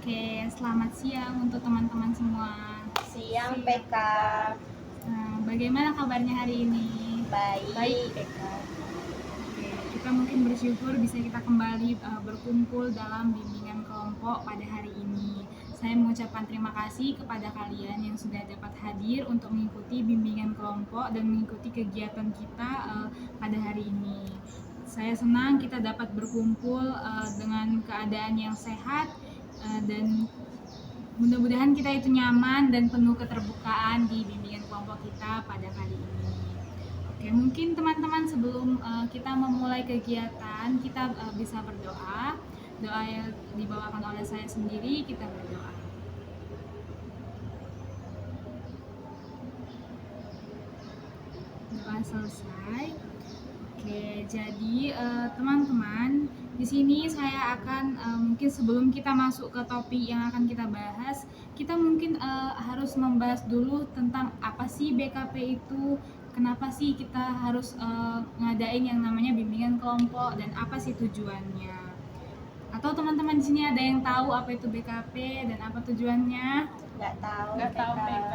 Oke, selamat siang untuk teman-teman semua. Siang PK. Bagaimana kabarnya hari ini? Baik PK. Oke, kita mungkin bersyukur bisa kita kembali berkumpul dalam bimbingan kelompok pada hari ini. Saya mengucapkan terima kasih kepada kalian yang sudah dapat hadir untuk mengikuti bimbingan kelompok dan mengikuti kegiatan kita pada hari ini. Saya senang kita dapat berkumpul dengan keadaan yang sehat dan mudah-mudahan kita itu nyaman dan penuh keterbukaan di bimbingan kelompok kita pada kali ini. Oke, mungkin teman-teman sebelum kita memulai kegiatan, kita bisa berdoa. Doa yang dibawakan oleh saya sendiri, kita berdoa. Doa selesai. Oke, jadi teman-teman, di sini saya akan mungkin sebelum kita masuk ke topik yang akan kita bahas, kita mungkin harus membahas dulu tentang apa sih BKP itu, kenapa sih kita harus ngadain yang namanya bimbingan kelompok dan apa sih tujuannya. Atau teman-teman di sini ada yang tahu apa itu BKP dan apa tujuannya? Nggak tahu PK.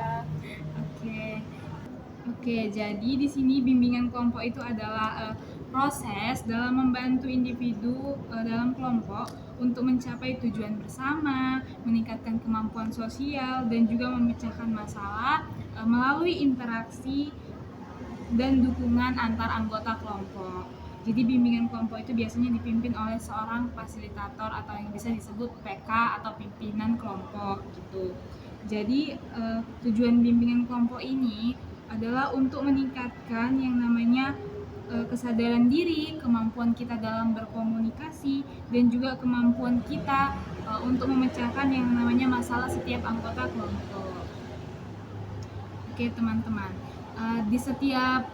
Oke, jadi di sini bimbingan kelompok itu adalah proses dalam membantu individu dalam kelompok untuk mencapai tujuan bersama, meningkatkan kemampuan sosial, dan juga memecahkan masalah melalui interaksi dan dukungan antar anggota kelompok. Jadi bimbingan kelompok itu biasanya dipimpin oleh seorang fasilitator atau yang bisa disebut PK atau pimpinan kelompok gitu. Jadi tujuan bimbingan kelompok ini adalah untuk meningkatkan yang namanya kesadaran diri, kemampuan kita dalam berkomunikasi, dan juga kemampuan kita untuk memecahkan yang namanya masalah setiap anggota kelompok. Oke teman-teman, di setiap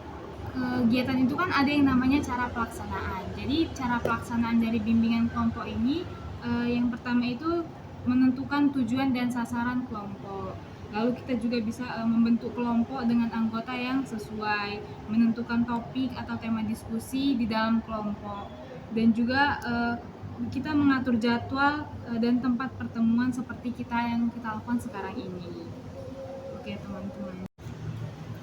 kegiatan itu kan ada yang namanya cara pelaksanaan. Jadi cara pelaksanaan dari bimbingan kelompok ini yang pertama itu menentukan tujuan dan sasaran kelompok. Lalu kita juga bisa membentuk kelompok dengan anggota yang sesuai, menentukan topik atau tema diskusi di dalam kelompok, dan juga kita mengatur jadwal dan tempat pertemuan seperti yang kita lakukan sekarang ini. Oke teman-teman.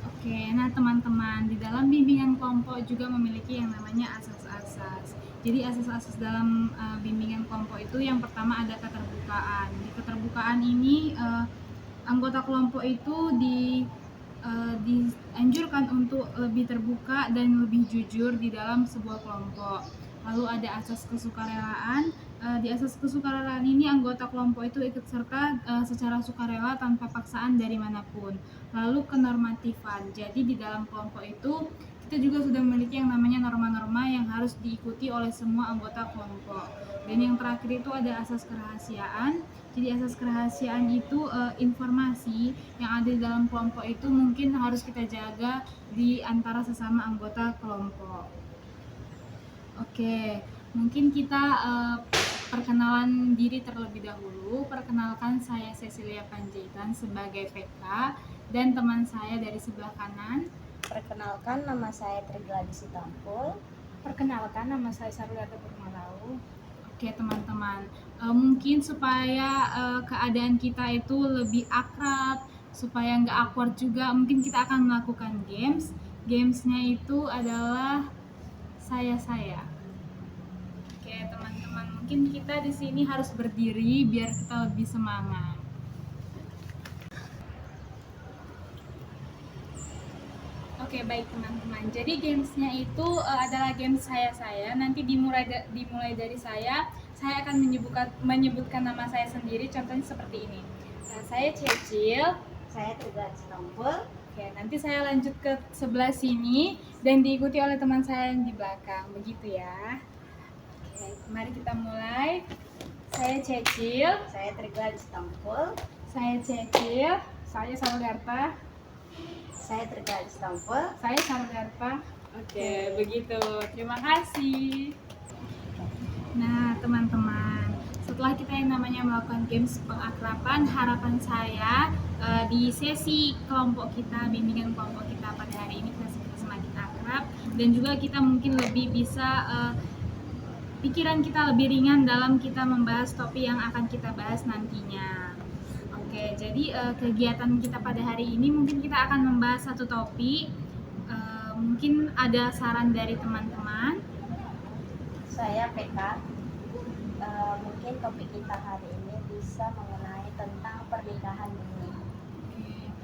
Oke, nah teman-teman, di dalam bimbingan kelompok juga memiliki yang namanya asas-asas. Jadi asas-asas dalam bimbingan kelompok itu yang pertama ada keterbukaan. Di keterbukaan ini anggota kelompok itu dianjurkan untuk lebih terbuka dan lebih jujur di dalam sebuah kelompok. Lalu ada asas kesukarelaan. Di asas kesukarelaan ini anggota kelompok itu ikut serta secara sukarela tanpa paksaan dari manapun. Lalu kenormatifan. Jadi di dalam kelompok itu kita juga sudah memiliki yang namanya norma-norma yang harus diikuti oleh semua anggota kelompok. Dan yang terakhir itu ada asas kerahasiaan. Jadi asas kerahasiaan itu informasi yang ada di dalam kelompok itu mungkin harus kita jaga di antara sesama anggota kelompok. Oke, mungkin kita perkenalan diri terlebih dahulu. Perkenalkan, saya Cecilia Panjaitan sebagai PK dan teman saya dari sebelah kanan. Perkenalkan, nama saya Trigladis Sitampul. Perkenalkan, nama saya Sarulata Purmalau. Oke teman-teman, mungkin supaya keadaan kita itu lebih akrab, supaya nggak awkward juga, mungkin kita akan melakukan games. Gamesnya itu adalah saya. Oke teman-teman, mungkin kita di sini harus berdiri biar kita lebih semangat. Oke baik teman-teman, jadi gamesnya itu adalah games saya. Nanti dimulai dari saya akan menyebutkan nama saya sendiri, contohnya seperti ini. Saya Cecil. Saya Trigladis Sitampul. Oke, nanti saya lanjut ke sebelah sini dan diikuti oleh teman saya yang di belakang, begitu ya. Oke, mari kita mulai. Saya Cecil. Saya Trigladis Sitampul. Saya Cecil. Saya Sarulata. Saya Trigladis Sitampul. Saya Sarulata. Oke, begitu. Terima kasih. Nah, teman-teman, setelah kita yang namanya melakukan games pengakraban, harapan saya di sesi kelompok kita, bimbingan kelompok kita pada hari ini kita semakin akrab dan juga kita mungkin lebih bisa pikiran kita lebih ringan dalam kita membahas topik yang akan kita bahas nantinya. Oke, jadi kegiatan kita pada hari ini mungkin kita akan membahas satu topik. Mungkin ada saran dari teman-teman. Saya PK. Mungkin topik kita hari ini bisa mengenai tentang pernikahan dini. Oke.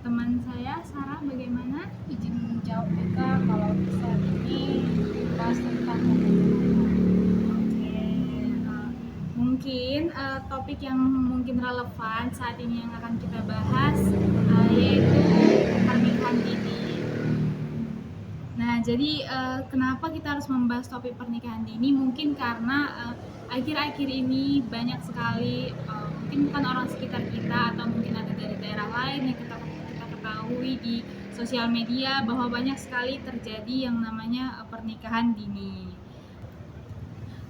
Teman saya Sarah bagaimana? Izin menjawab PK kalau bisa ini bahas tentang Oke, mungkin topik yang mungkin relevan saat ini yang akan kita bahas yaitu pernikahan dini. Nah, jadi kenapa kita harus membahas topik pernikahan dini? Mungkin karena akhir-akhir ini banyak sekali mungkin bukan orang sekitar kita atau mungkin ada dari daerah lain yang kita ketahui di sosial media bahwa banyak sekali terjadi yang namanya pernikahan dini.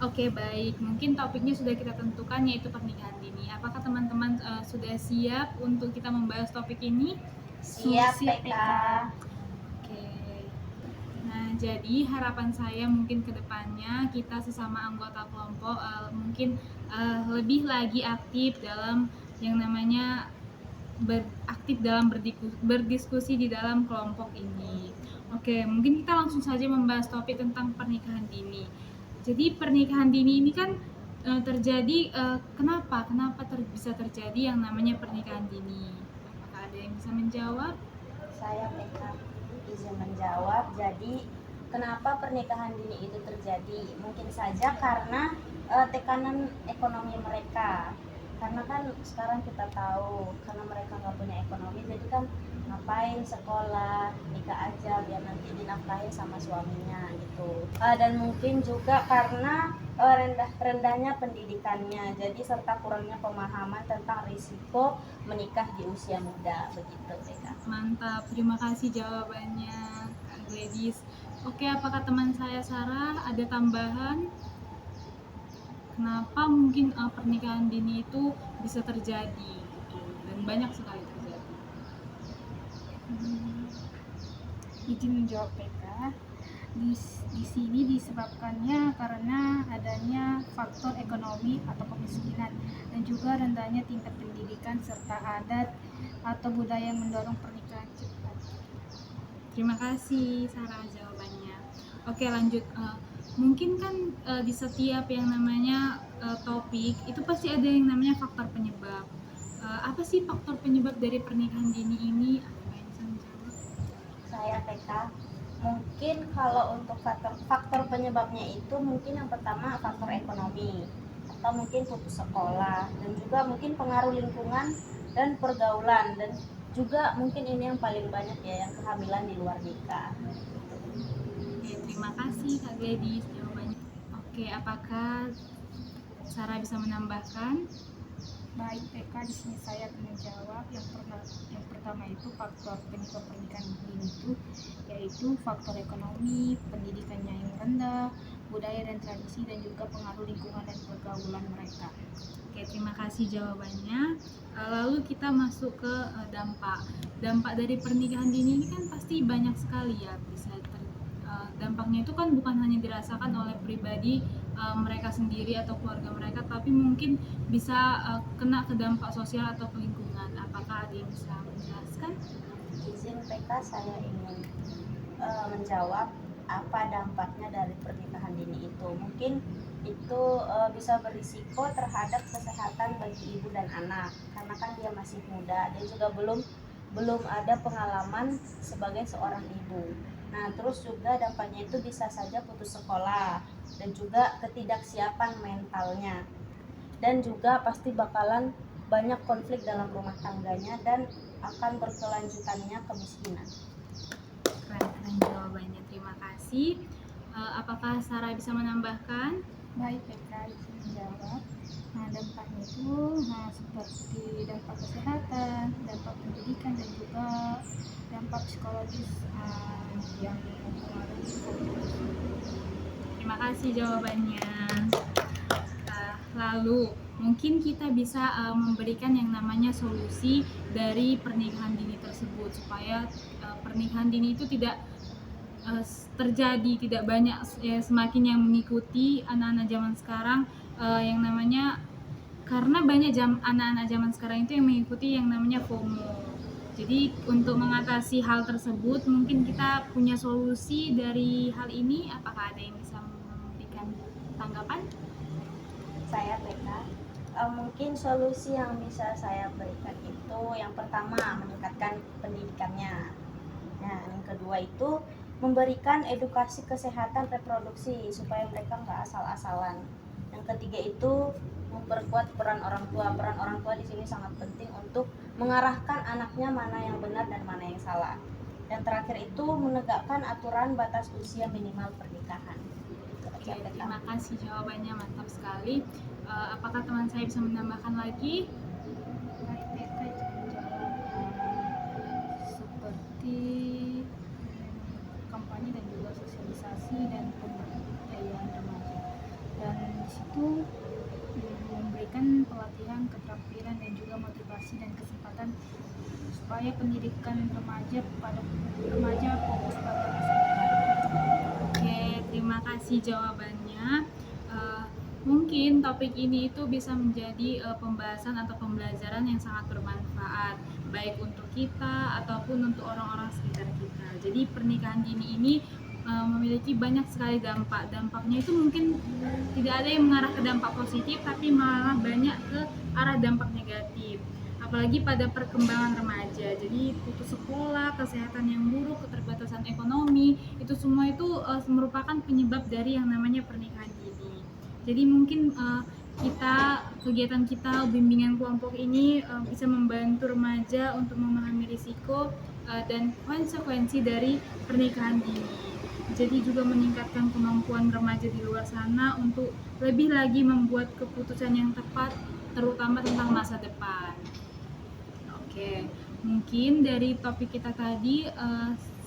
Oke, baik. Mungkin topiknya sudah kita tentukan yaitu pernikahan dini. Apakah teman-teman sudah siap untuk kita membahas topik ini? Siap PK. Oke. Nah, jadi harapan saya mungkin ke depannya kita sesama anggota kelompok mungkin lebih lagi aktif dalam yang namanya aktif dalam berdiskusi di dalam kelompok ini. Oke, mungkin kita langsung saja membahas topik tentang pernikahan dini. Jadi pernikahan dini ini kan terjadi kenapa bisa terjadi yang namanya pernikahan dini? Apakah ada yang bisa menjawab? Saya PK izin menjawab. Jadi kenapa pernikahan dini itu terjadi? Mungkin saja karena tekanan ekonomi mereka. Karena kan sekarang kita tahu karena mereka nggak punya ekonomi, jadi kan ngapain sekolah, nikah aja biar nanti dinafkahi sama suaminya gitu. Dan mungkin juga karena rendahnya pendidikannya, jadi serta kurangnya pemahaman tentang risiko menikah di usia muda, begitu Beka. Mantap, terima kasih jawabannya Kak Gladys. Oke, apakah teman saya Sarah ada tambahan? Kenapa mungkin pernikahan dini itu bisa terjadi gitu, dan banyak sekali terjadi? izin menjawab PK. Di sini disebabkannya karena adanya faktor ekonomi atau kemiskinan dan juga rendahnya tingkat pendidikan serta adat atau budaya yang mendorong pernikahan cepat. Terima kasih Sarah jawabannya. Oke, lanjut. Mungkin kan di setiap yang namanya topik itu pasti ada yang namanya faktor penyebab. Apa sih faktor penyebab dari pernikahan dini ini? Apa yang bisa menjawab? Saya PK. Mungkin kalau untuk faktor penyebabnya itu mungkin yang pertama faktor ekonomi atau mungkin putus sekolah, dan juga mungkin pengaruh lingkungan dan pergaulan, dan juga mungkin ini yang paling banyak ya, yang kehamilan di luar nikah. Oke, terima kasih Kak Gladys jawabannya. Oke, apakah Sarah bisa menambahkan? Baik PK, di sini saya akan menjawab. Yang pertama itu faktor penyebab pernikahan dini itu yaitu faktor ekonomi, pendidikannya yang rendah, budaya dan tradisi, dan juga pengaruh lingkungan dan pergaulan mereka. Oke, terima kasih jawabannya. Lalu kita masuk ke dampak. Dampak dari pernikahan dini ini kan pasti banyak sekali ya. Dampaknya itu kan bukan hanya dirasakan oleh pribadi mereka sendiri atau keluarga mereka, tapi mungkin bisa kena ke dampak sosial atau ke lingkungan. Apakah ada yang bisa menjelaskan? Izin PK, saya ingin menjawab apa dampaknya dari pernikahan dini itu. Mungkin itu bisa berisiko terhadap kesehatan bagi ibu dan anak, karena kan dia masih muda, dia juga belum ada pengalaman sebagai seorang ibu. Nah, terus juga dampaknya itu bisa saja putus sekolah dan juga ketidaksiapan mentalnya, dan juga pasti bakalan banyak konflik dalam rumah tangganya dan akan berkelanjutannya kemiskinan. Keren jawabannya, terima kasih. Apakah Sarah bisa menambahkan? Baik PK, izin menjawab. Nah, dampaknya itu seperti dampak kesehatan, dampak pendidikan, dan juga dampak psikologis yang mempengaruhi. Terima kasih jawabannya. Lalu mungkin kita bisa memberikan yang namanya solusi dari pernikahan dini tersebut supaya pernikahan dini itu tidak terjadi tidak banyak ya, semakin yang mengikuti anak-anak zaman sekarang, yang namanya karena banyak anak-anak zaman sekarang itu yang mengikuti yang namanya FOMO. Jadi untuk mengatasi hal tersebut mungkin kita punya solusi dari hal ini. Apakah ada yang bisa memberikan tanggapan? Saya PK. Mungkin solusi yang bisa saya berikan itu yang pertama meningkatkan pendidikannya. Nah, yang kedua itu memberikan edukasi kesehatan reproduksi supaya mereka nggak asal-asalan. Yang ketiga itu memperkuat peran orang tua. Peran orang tua di sini sangat penting untuk mengarahkan anaknya mana yang benar dan mana yang salah. Yang terakhir itu menegakkan aturan batas usia minimal pernikahan. Oke, terima kasih jawabannya, mantap sekali. Apakah teman saya bisa menambahkan lagi? Baik, PK itu menjawab seperti kampanye dan juga sosialisasi dan pemberdayaan remaja. Dan di situ memberikan pelatihan keterampilan dan juga motivasi dan kesempatan supaya pendidikan remaja fokus pada masa depan. Oke, terima kasih jawabannya. Mungkin topik ini itu bisa menjadi pembahasan atau pembelajaran yang sangat bermanfaat baik untuk kita ataupun untuk orang-orang sekitar kita. Jadi pernikahan dini ini memiliki banyak sekali dampak. Dampaknya itu mungkin tidak ada yang mengarah ke dampak positif, tapi malah banyak ke arah dampak negatif. Apalagi pada perkembangan remaja. Jadi putus sekolah, kesehatan yang buruk, keterbatasan ekonomi, itu semua itu merupakan penyebab dari yang namanya pernikahan dini. Jadi mungkin kegiatan kita bimbingan kelompok ini bisa membantu remaja untuk memahami risiko dan konsekuensi dari pernikahan dini. Jadi juga meningkatkan kemampuan remaja di luar sana untuk lebih lagi membuat keputusan yang tepat, terutama tentang masa depan. Oke, mungkin dari topik kita tadi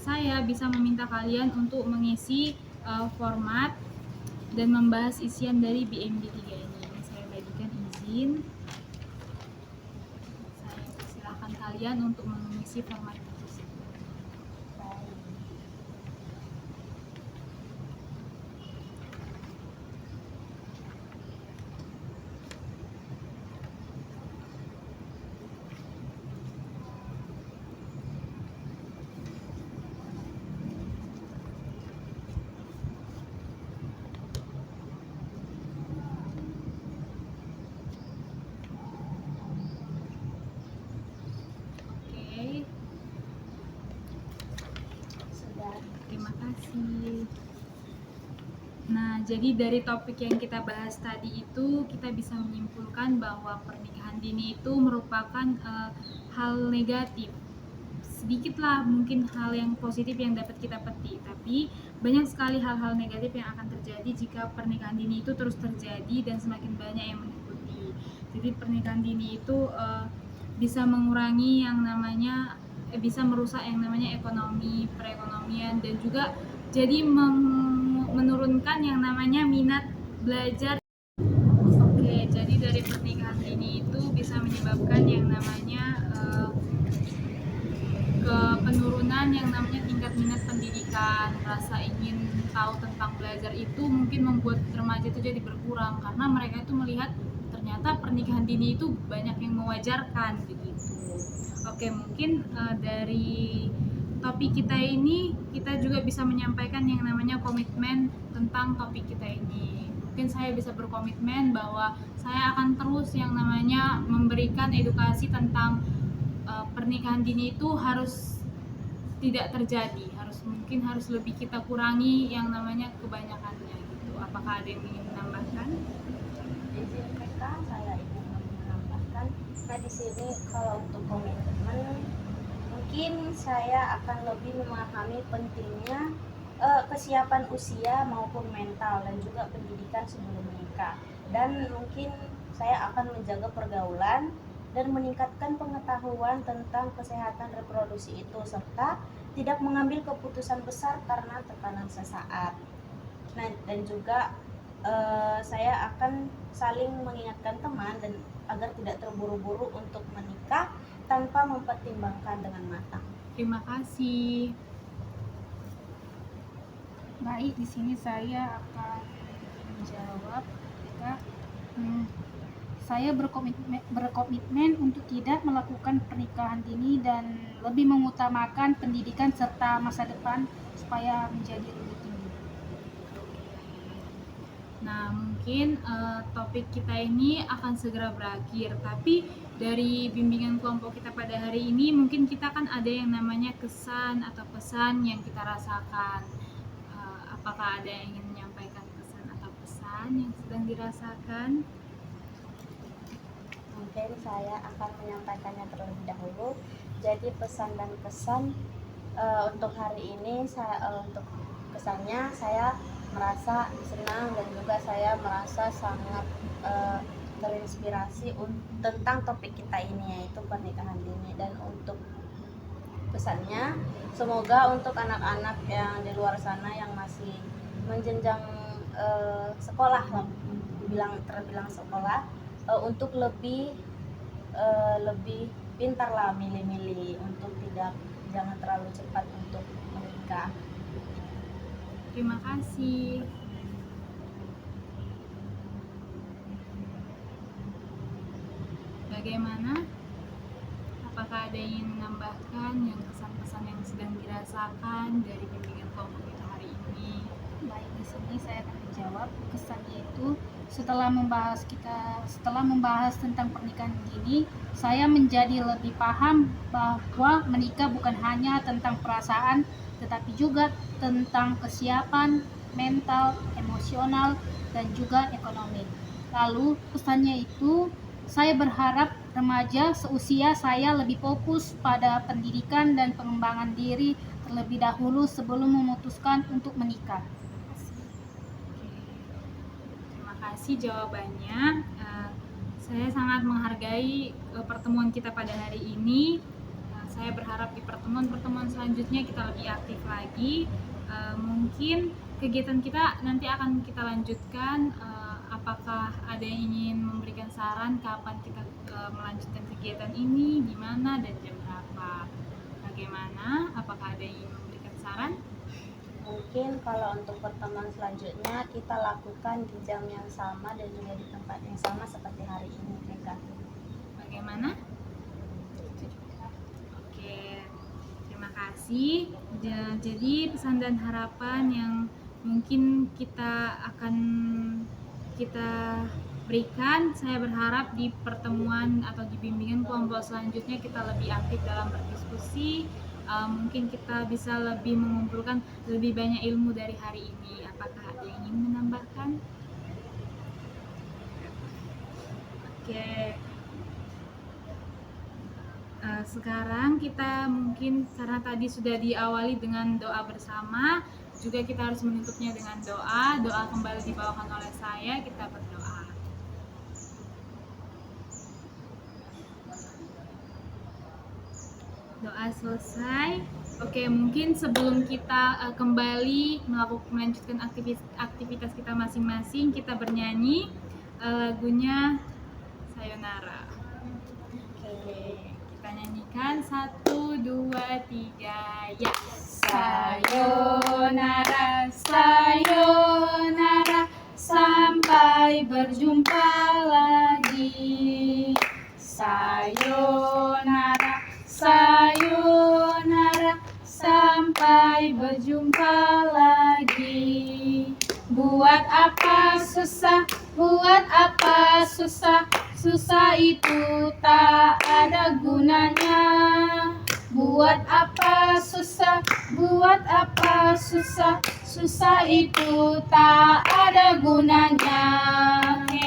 saya bisa meminta kalian untuk mengisi format dan membahas isian dari BMD 3 ini. Saya berikan izin. Saya persilahkan kalian untuk mengisi format tersebut. Oke, Sudah. terima kasih. Nah, jadi dari topik yang kita bahas tadi itu kita bisa menyimpulkan bahwa pernikahan dini itu merupakan hal negatif. Sedikitlah mungkin hal yang positif yang dapat kita petik, tapi banyak sekali hal-hal negatif yang akan terjadi jika pernikahan dini itu terus terjadi dan semakin banyak yang mengikuti. Jadi pernikahan dini itu bisa mengurangi yang namanya bisa merusak yang namanya ekonomi, perekonomian, dan juga jadi menurunkan yang namanya minat belajar. Oke, jadi dari pernikahan dini itu bisa menyebabkan yang namanya ke penurunan yang namanya tingkat minat pendidikan. Rasa ingin tahu tentang belajar itu mungkin membuat remaja itu jadi berkurang karena mereka itu melihat ternyata pernikahan dini itu banyak yang mewajarkan begitu. Oke, mungkin dari topik kita ini kita juga bisa menyampaikan yang namanya komitmen tentang topik kita ini. Mungkin saya bisa berkomitmen bahwa saya akan terus yang namanya memberikan edukasi tentang pernikahan dini itu harus tidak terjadi, harus lebih kita kurangi yang namanya kebanyakannya gitu. Apakah ada yang ingin menambahkan? Izin PK, saya ingin menambahkan. Nah, di sini kalau untuk komitmen mungkin saya akan lebih memahami pentingnya kesiapan usia maupun mental dan juga pendidikan sebelum menikah, dan mungkin saya akan menjaga pergaulan dan meningkatkan pengetahuan tentang kesehatan reproduksi itu serta tidak mengambil keputusan besar karena tekanan sesaat. Nah, dan juga saya akan saling mengingatkan teman dan agar tidak terburu-buru untuk menikah tanpa mempertimbangkan dengan matang. Terima kasih. Baik, di sini saya akan menjawab. Kak. Saya berkomitmen untuk tidak melakukan pernikahan dini dan lebih mengutamakan pendidikan serta masa depan supaya menjadi lebih tinggi. Nah, mungkin topik kita ini akan segera berakhir, tapi dari bimbingan kelompok kita pada hari ini mungkin kita kan ada yang namanya kesan atau pesan yang kita rasakan. Apakah ada yang ingin menyampaikan kesan atau pesan yang sedang dirasakan? Mungkin saya akan menyampaikannya terlebih dahulu. Jadi pesan dan kesan untuk hari ini untuk kesannya saya merasa senang dan juga saya merasa sangat terinspirasi tentang topik kita ini, yaitu pernikahan dini. Dan untuk pesannya, semoga untuk anak-anak yang di luar sana yang masih menjenjang sekolah, terbilang sekolah, untuk lebih pintar lah milih-milih, untuk jangan terlalu cepat untuk menikah. Terima kasih. Bagaimana? Apakah ada yang ingin menambahkan yang pesan-pesan yang sedang dirasakan dari bimbingan kelompok kita hari ini? Baik, di sini saya akan menjawab. Kesannya itu setelah membahas tentang pernikahan dini, saya menjadi lebih paham bahwa menikah bukan hanya tentang perasaan, tetapi juga tentang kesiapan mental, emosional, dan juga ekonomi. Lalu pesannya itu, saya berharap remaja seusia saya lebih fokus pada pendidikan dan pengembangan diri terlebih dahulu sebelum memutuskan untuk menikah. Terima kasih jawabannya. Saya sangat menghargai pertemuan kita pada hari ini. Saya berharap di pertemuan selanjutnya kita lebih aktif lagi. Mungkin kegiatan kita nanti akan kita lanjutkan. Apakah ada yang ingin memberikan saran kapan kita melanjutkan kegiatan ini, di mana dan jam berapa? Bagaimana? Apakah ada yang ingin memberikan saran? Mungkin kalau untuk pertemuan selanjutnya kita lakukan di jam yang sama dan juga di tempat yang sama seperti hari ini, Kak. Bagaimana? Oke, terima kasih. Jadi pesan dan harapan yang mungkin kita berikan, saya berharap di pertemuan atau di bimbingan kelompok selanjutnya kita lebih aktif dalam berdiskusi. Mungkin kita bisa lebih mengumpulkan lebih banyak ilmu dari hari ini. Apakah ada yang ingin menambahkan? Oke. Sekarang kita mungkin karena tadi sudah diawali dengan doa bersama, juga kita harus menutupnya dengan doa. Doa kembali dibawakan oleh saya, kita berdoa. Doa selesai. Oke, mungkin sebelum kita kembali melanjutkan aktivitas kita masing-masing, kita bernyanyi lagunya Sayonara. Oke, kita nyanyikan 1, 2, 3, ya. Sayonara, sayonara, sampai berjumpa lagi. Sayonara, sayonara, sampai berjumpa lagi. Buat apa susah, susah itu tak ada gunanya. Buat apa susah, susah itu tak ada gunanya. Oke,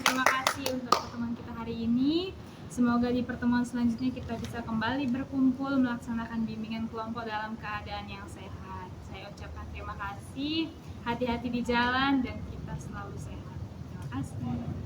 terima kasih untuk pertemuan kita hari ini. Semoga di pertemuan selanjutnya kita bisa kembali berkumpul melaksanakan bimbingan kelompok dalam keadaan yang sehat. Saya ucapkan terima kasih, hati-hati di jalan dan kita selalu sehat. Terima kasih.